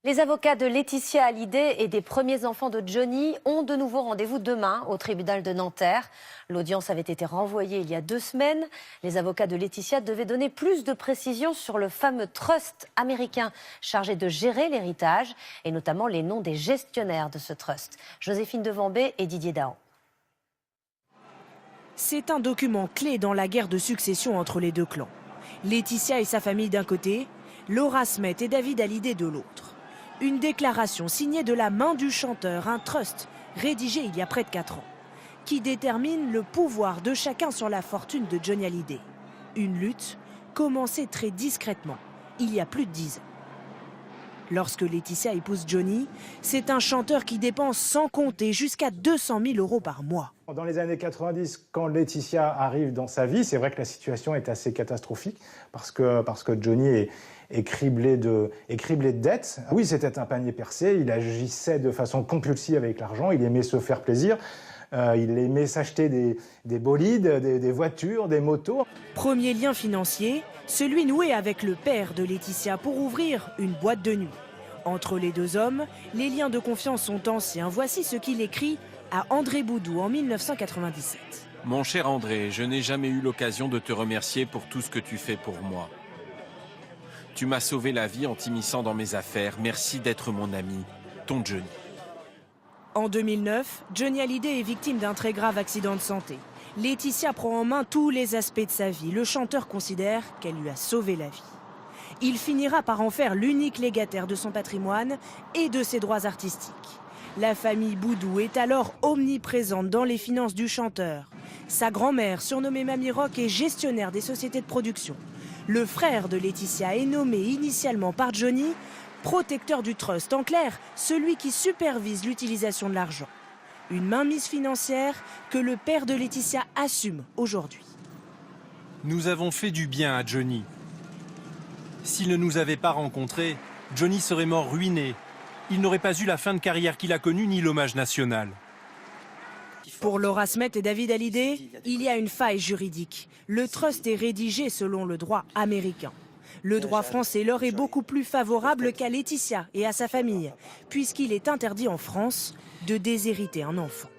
Les avocats de Laetitia Hallyday et des premiers enfants de Johnny ont de nouveau rendez-vous demain au tribunal de Nanterre. L'audience avait été renvoyée il y a 2 semaines. Les avocats de Laetitia devaient donner plus de précisions sur le fameux trust américain chargé de gérer l'héritage et notamment les noms des gestionnaires de ce trust. Joséphine Devambé et Didier Dahan. C'est un document clé dans la guerre de succession entre les deux clans. Laetitia et sa famille d'un côté, Laura Smet et David Hallyday de l'autre. Une déclaration signée de la main du chanteur, un trust rédigé il y a près de 4 ans, qui détermine le pouvoir de chacun sur la fortune de Johnny Hallyday. Une lutte commencée très discrètement, il y a plus de 10 ans. Lorsque Laetitia épouse Johnny, c'est un chanteur qui dépense sans compter jusqu'à 200 000 € par mois. Dans les années 90, quand Laetitia arrive dans sa vie, c'est vrai que la situation est assez catastrophique parce que Johnny est criblé de dettes. Oui, c'était un panier percé, il agissait de façon compulsive avec l'argent, il aimait se faire plaisir. Il aimait s'acheter des bolides, des voitures, des motos. Premier lien financier, celui noué avec le père de Laetitia pour ouvrir une boîte de nuit. Entre les deux hommes, les liens de confiance sont anciens. Voici ce qu'il écrit à André Boudou en 1997. Mon cher André, je n'ai jamais eu l'occasion de te remercier pour tout ce que tu fais pour moi. Tu m'as sauvé la vie en t'immisçant dans mes affaires. Merci d'être mon ami, ton Johnny. En 2009, Johnny Hallyday est victime d'un très grave accident de santé. Laetitia prend en main tous les aspects de sa vie. Le chanteur considère qu'elle lui a sauvé la vie. Il finira par en faire l'unique légataire de son patrimoine et de ses droits artistiques. La famille Boudou est alors omniprésente dans les finances du chanteur. Sa grand-mère, surnommée Mamie Rock, est gestionnaire des sociétés de production. Le frère de Laetitia est nommé initialement par Johnny protecteur du trust, en clair, celui qui supervise l'utilisation de l'argent. Une mainmise financière que le père de Laetitia assume aujourd'hui. Nous avons fait du bien à Johnny. S'il ne nous avait pas rencontrés, Johnny serait mort ruiné. Il n'aurait pas eu la fin de carrière qu'il a connue ni l'hommage national. Pour Laura Smet et David Hallyday, il y a une faille juridique. Le trust est rédigé selon le droit américain. Le droit français leur est beaucoup plus favorable qu'à Laetitia et à sa famille, puisqu'il est interdit en France de déshériter un enfant.